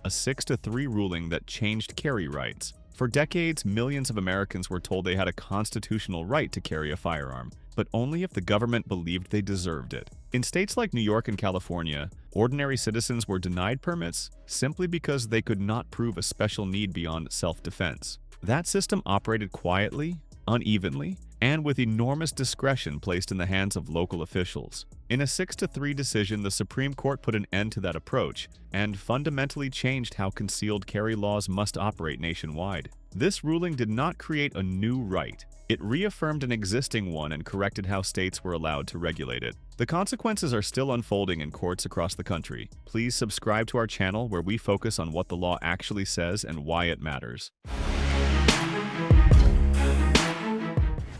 a 6-3 ruling that changed carry rights. For decades, millions of Americans were told they had a constitutional right to carry a firearm, but only if the government believed they deserved it. In states like New York and California, ordinary citizens were denied permits simply because they could not prove a special need beyond self-defense. That system operated quietly, unevenly, and with enormous discretion placed in the hands of local officials. In a 6-3 decision, the Supreme Court put an end to that approach and fundamentally changed how concealed carry laws must operate nationwide. This ruling did not create a new right. It reaffirmed an existing one and corrected how states were allowed to regulate it. The consequences are still unfolding in courts across the country. Please subscribe to our channel where we focus on what the law actually says and why it matters.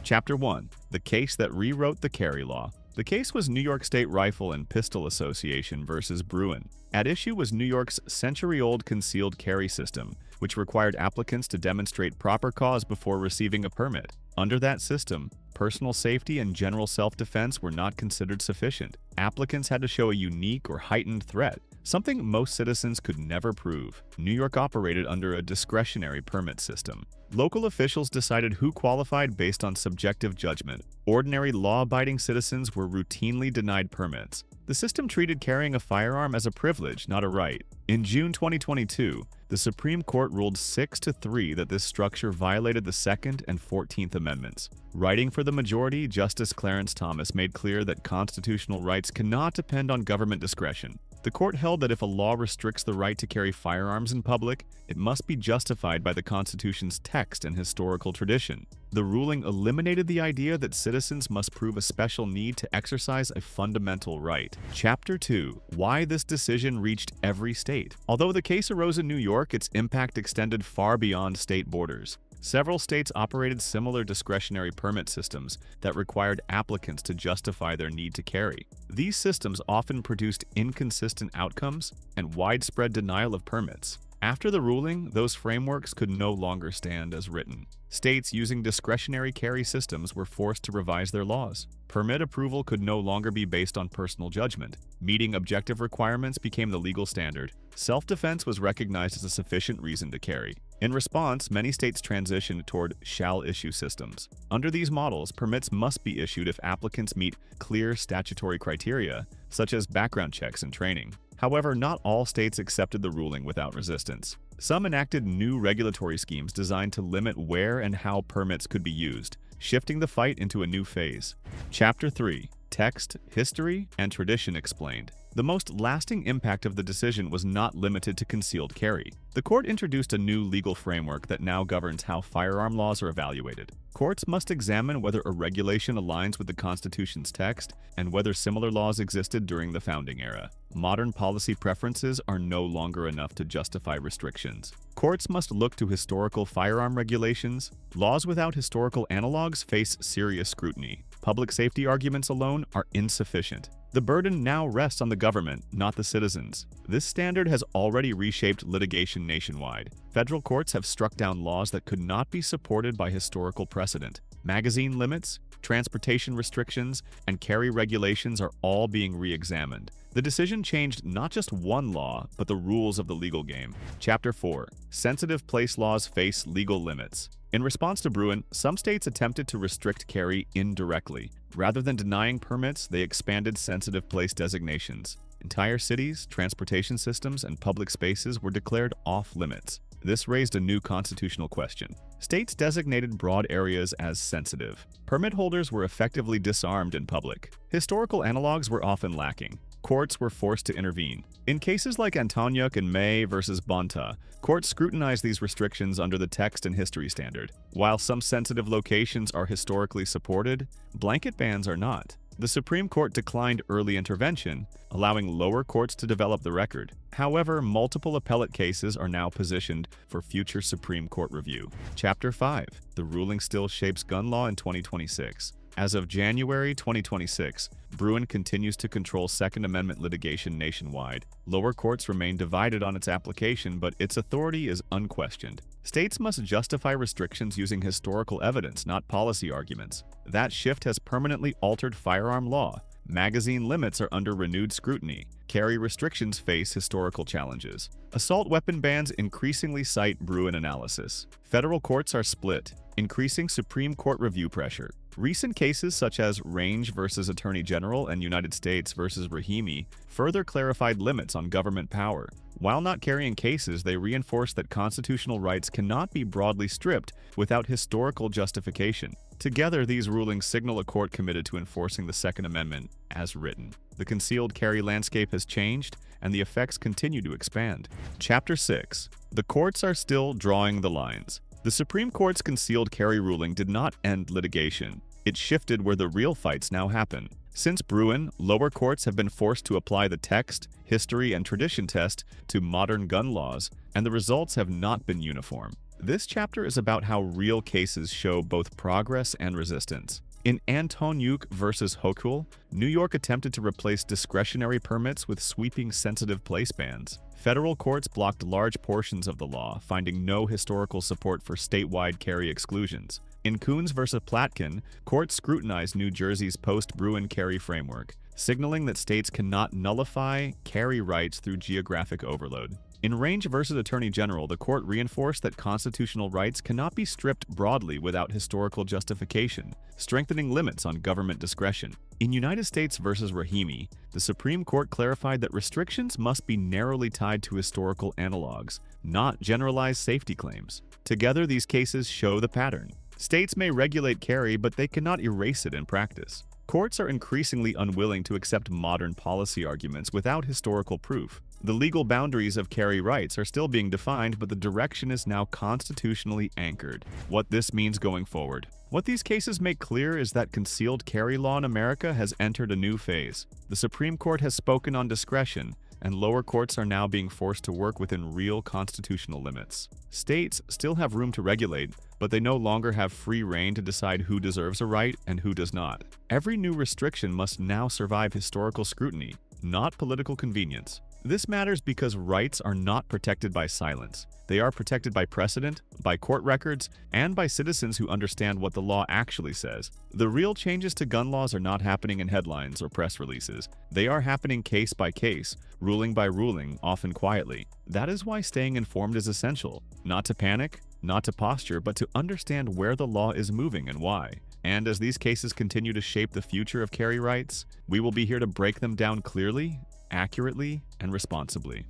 Chapter 1. The case that rewrote the carry law. The case was New York State Rifle and Pistol Association versus Bruin. At issue was New York's century-old concealed carry system, which required applicants to demonstrate proper cause before receiving a permit. Under that system, personal safety and general self-defense were not considered sufficient. Applicants had to show a unique or heightened threat, something most citizens could never prove. New York operated under a discretionary permit system. Local officials decided who qualified based on subjective judgment. Ordinary law-abiding citizens were routinely denied permits. The system treated carrying a firearm as a privilege, not a right. In June 2022, the Supreme Court ruled 6-3 that this structure violated the Second and 14th Amendments. Writing for the majority, Justice Clarence Thomas made clear that constitutional rights cannot depend on government discretion. The court held that if a law restricts the right to carry firearms in public, it must be justified by the Constitution's text and historical tradition. The ruling eliminated the idea that citizens must prove a special need to exercise a fundamental right. Chapter 2. Why this decision reached every state. Although the case arose in New York, its impact extended far beyond state borders. Several states operated similar discretionary permit systems that required applicants to justify their need to carry. These systems often produced inconsistent outcomes and widespread denial of permits. After the ruling, those frameworks could no longer stand as written. States using discretionary carry systems were forced to revise their laws. Permit approval could no longer be based on personal judgment. Meeting objective requirements became the legal standard. Self-defense was recognized as a sufficient reason to carry. In response, many states transitioned toward shall-issue systems. Under these models, permits must be issued if applicants meet clear statutory criteria, such as background checks and training. However, not all states accepted the ruling without resistance. Some enacted new regulatory schemes designed to limit where and how permits could be used, shifting the fight into a new phase. Chapter 3. Text, History, and Tradition Explained. The most lasting impact of the decision was not limited to concealed carry. The court introduced a new legal framework that now governs how firearm laws are evaluated. Courts must examine whether a regulation aligns with the Constitution's text and whether similar laws existed during the founding era. Modern policy preferences are no longer enough to justify restrictions. Courts must look to historical firearm regulations. Laws without historical analogs face serious scrutiny. Public safety arguments alone are insufficient. The burden now rests on the government, not the citizens. This standard has already reshaped litigation nationwide. Federal courts have struck down laws that could not be supported by historical precedent. Magazine limits, transportation restrictions, and carry regulations are all being re-examined. The decision changed not just one law, but the rules of the legal game. Chapter 4. Sensitive place laws face legal limits. In response to Bruin, some states attempted to restrict carry indirectly. Rather than denying permits, they expanded sensitive place designations. Entire cities, transportation systems, and public spaces were declared off-limits. This raised a new constitutional question. States designated broad areas as sensitive. Permit holders were effectively disarmed in public. Historical analogs were often lacking. Courts were forced to intervene. In cases like Antoniuk and May versus Bonta, courts scrutinized these restrictions under the text and history standard. While some sensitive locations are historically supported, blanket bans are not. The Supreme Court declined early intervention, allowing lower courts to develop the record. However, multiple appellate cases are now positioned for future Supreme Court review. Chapter 5. The ruling still shapes gun law in 2026. As of January 2026, Bruin continues to control Second Amendment litigation nationwide. Lower courts remain divided on its application, but its authority is unquestioned. States must justify restrictions using historical evidence, not policy arguments. That shift has permanently altered firearm law. Magazine limits are under renewed scrutiny. Carry restrictions face historical challenges. Assault weapon bans increasingly cite Bruin analysis. Federal courts are split, increasing Supreme Court review pressure. Recent cases such as Range versus Attorney General and United States versus Rahimi further clarified limits on government power. While not carrying cases, they reinforce that constitutional rights cannot be broadly stripped without historical justification. Together, these rulings signal a court committed to enforcing the Second Amendment as written. The concealed carry landscape has changed, and the effects continue to expand. Chapter 6. The courts are still drawing the lines. The Supreme Court's concealed carry ruling did not end litigation. It shifted where the real fights now happen. Since Bruin, lower courts have been forced to apply the text, history, and tradition test to modern gun laws, and the results have not been uniform. This chapter is about how real cases show both progress and resistance. In Antoniuk versus Hochul, New York attempted to replace discretionary permits with sweeping sensitive place bans. Federal courts blocked large portions of the law, finding no historical support for statewide carry exclusions. In Coons versus Platkin, courts scrutinized New Jersey's post-Bruin carry framework, signaling that states cannot nullify carry rights through geographic overload. In Range versus Attorney General, the court reinforced that constitutional rights cannot be stripped broadly without historical justification, strengthening limits on government discretion. In United States versus Rahimi, the Supreme Court clarified that restrictions must be narrowly tied to historical analogs, not generalized safety claims. Together, these cases show the pattern. States may regulate carry, but they cannot erase it in practice. Courts are increasingly unwilling to accept modern policy arguments without historical proof. The legal boundaries of carry rights are still being defined, but the direction is now constitutionally anchored. What this means going forward. What these cases make clear is that concealed carry law in America has entered a new phase. The Supreme Court has spoken on discretion, and lower courts are now being forced to work within real constitutional limits. States still have room to regulate, but they no longer have free rein to decide who deserves a right and who does not. Every new restriction must now survive historical scrutiny, not political convenience. This matters because rights are not protected by silence. They are protected by precedent, by court records, and by citizens who understand what the law actually says. The real changes to gun laws are not happening in headlines or press releases. They are happening case by case, ruling by ruling, often quietly. That is why staying informed is essential. Not to panic, not to posture, but to understand where the law is moving and why. And as these cases continue to shape the future of carry rights, we will be here to break them down clearly, accurately, and responsibly.